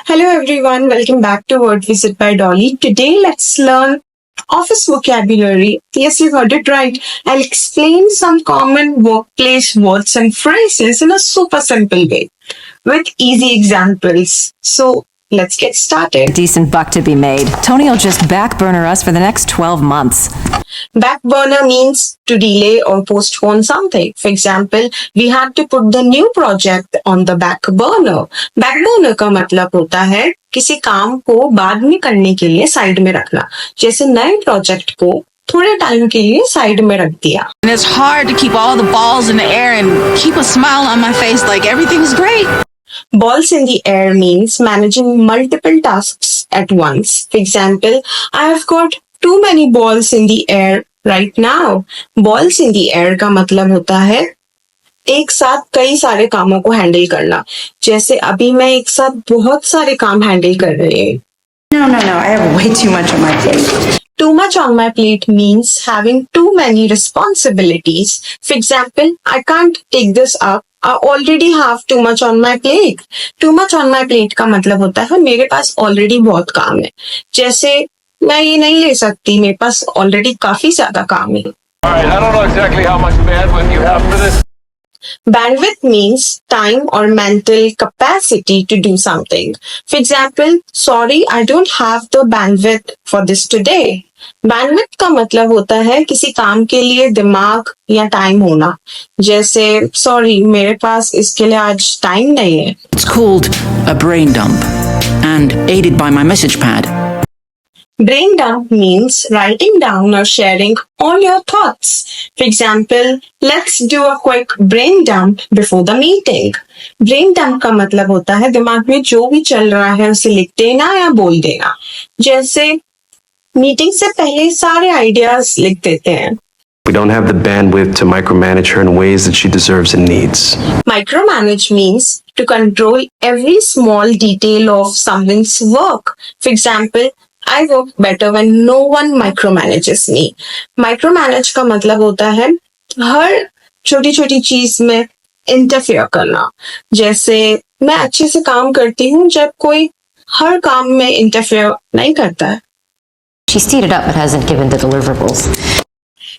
Hello everyone, welcome back to Word Visit by Dolly. Today let's learn office vocabulary. Yes, you heard it right. I'll explain some common workplace words and phrases in a super simple way with easy examples. So let's get started. Decent buck to be made. Tony will just backburner us for the next 12 months. Backburner means to delay or postpone something. For example, we had to put the new project on the back burner. Backburner का मतलब होता है किसी काम को बाद में करने के लिए साइड में रखना. जैसे नए प्रोजेक्ट को थोड़े टाइम के लिए साइड में रख दिया. And it's hard to keep all the balls in the air and keep a smile on my face like everything's great. Balls in the air means managing multiple tasks at once. For example, I have got too many balls in the air right now. Balls in the air का मतलब होता है एक साथ कई सारे कामों को हैंडल करना. जैसे अभी मैं एक साथ बहुत सारे काम हैंडल कर रही हूँ. No, I have way too much on my plate. Too much on my plate means having too many responsibilities. For example, I can't take this up. I already have too much on my plate. Too much on my plate का मतलब होता है मेरे पास already बहुत काम है. जैसे मैं ये नहीं ले सकती, मेरे पास ऑलरेडी काफी ज्यादा काम है. Alright, I don't know exactly how much bandwidth you have for this. Bandwidth means time or mental capacity to do something. For example, sorry, I don't have the bandwidth for this today. Bandwidth का मतलब होता है किसी काम के लिए दिमाग या टाइम होना. जैसे सॉरी, मेरे पास इसके लिए आज टाइम नहीं है. It's called a brain dump and aided by my message pad. Brain dump means writing down or sharing all your thoughts. For example, let's do a quick brain dump before the meeting. Brain dump का मतलब होता है दिमाग में जो भी चल रहा है उसे लिख देना या बोल देना. जैसे मीटिंग से पहले सारे आइडियाज लिख देते हैं. We don't have the bandwidth to micromanage her in ways that she deserves and needs. Micromanage means to control every small detail of someone's work. For example, I work better when no one micromanages me. Micromanage का मतलब होता है हर छोटी छोटी चीज में interfere करना. जैसे मैं अच्छे से काम करती हूँ जब कोई हर काम में इंटरफेयर नहीं करता है. She's teed it up but hasn't given the deliverables.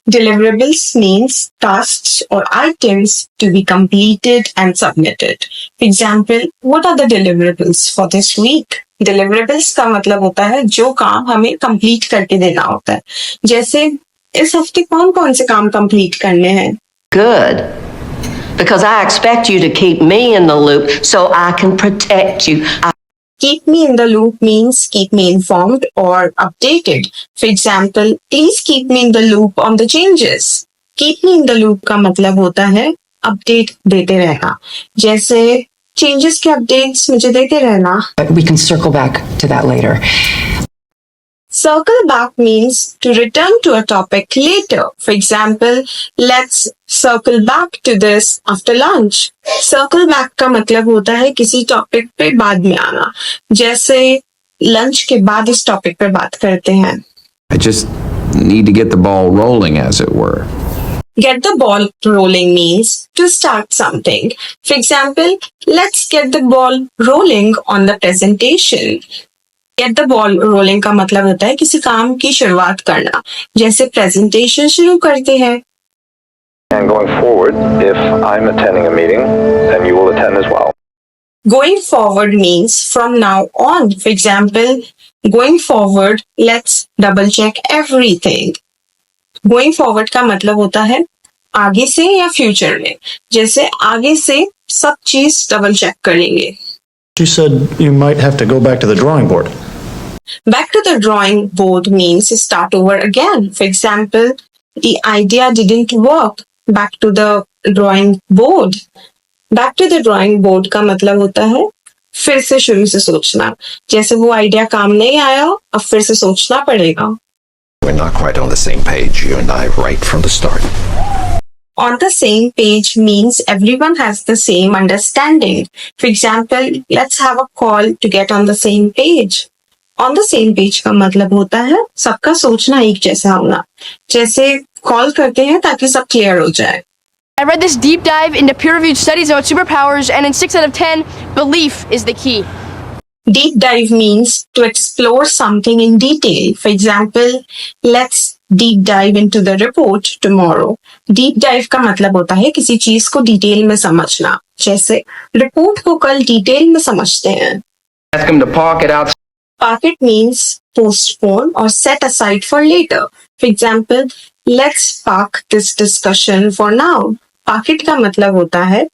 Deliverables means tasks or items to be completed and submitted. For example, what are the deliverables for this week? Deliverables का मतलब होता है जो काम हमें complete करके देना होता है. जैसे इस हफ्ते कौन कौन से काम complete करने हैं? Good. Because I expect you to keep me in the loop so I can protect you. Keep me in the loop means keep me informed or updated. For example, please keep me in the loop on the changes. Keep me in the loop का मतलब होता है update देते रहना. जैसे changes के updates मुझे देते रहना. But we can circle back to that later. Circle back means to return to a topic later. For example, let's circle back to this after lunch. Circle back का मतलब होता है किसी टॉपिक पे बाद में आना. जैसे लंच के बाद इस टॉपिक पे बात करते हैं. I just need to get the ball rolling, as it were. Get the ball rolling means to start something. For example, let's get the ball rolling on the presentation. Get the ball rolling का मतलब होता है किसी काम की शुरुआत करना. जैसे प्रेजेंटेशन शुरू करते हैं. And going forward, if I'm attending a meeting, then you will attend as well. Going forward means from now on. For example, going forward, let's double check everything. Going forward का मतलब होता है आगे से या फ्यूचर में. जैसे आगे से सब चीज डबल चेक करेंगे. You said you might have to go back to the drawing board. Back to the drawing board means start over again. For example, the idea didn't work. Back to the drawing board. Back to the drawing board का मतलब होता है फिर से शुरू से सोचना. जैसे वो आइडिया काम नहीं आया, अब फिर से सोचना पड़ेगा. We're not quite on the same page, you and I, right from the start. On the same page means everyone has the same understanding. For example, let's have a call to get on the same page. On the same page का मतलब होता है सबका सोचना एक जैसा होना. जैसे कॉल करते हैं ताकि सब क्लियर हो जाए. I read this deep dive into peer-reviewed studies about superpowers, and in 6 out of 10, belief is the key. Deep dive means to explore something in detail. For example, let's deep dive into the report tomorrow. Deep dive का मतलब होता है किसी चीज को detail में समझना. जैसे रिपोर्ट को कल डिटेल में समझते हैं. Ask him to park it out. Park it means postpone or set aside for later. For example, let's park this discussion for now. Park it का मतलब होता है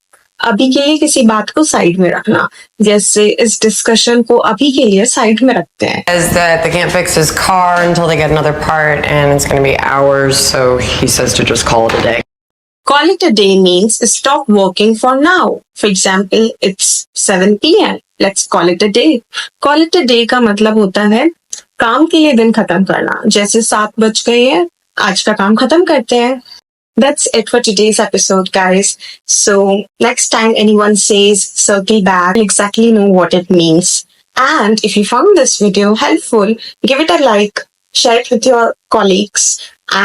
अभी के लिए किसी बात को साइड में रखना. जैसे इस डिस्कशन को अभी के लिए साइड में रखते हैं. Says that they can't fix his car until they get another part and it's going to be hours, so he says to just call it a day. Call it a day means stop working for now. For example, it's 7 p.m. Let's call it a day. Call it a day का मतलब होता है काम के लिए दिन खत्म करना. जैसे 7 बज गए हैं, आज का काम खत्म करते हैं. That's it for today's episode, guys. So next time anyone says circle back, you'll exactly know what it means. And if you found this video helpful, give it a like, share it with your colleagues,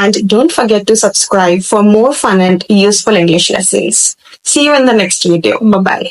and don't forget to subscribe for more fun and useful English lessons. See you in the next video. Bye-bye.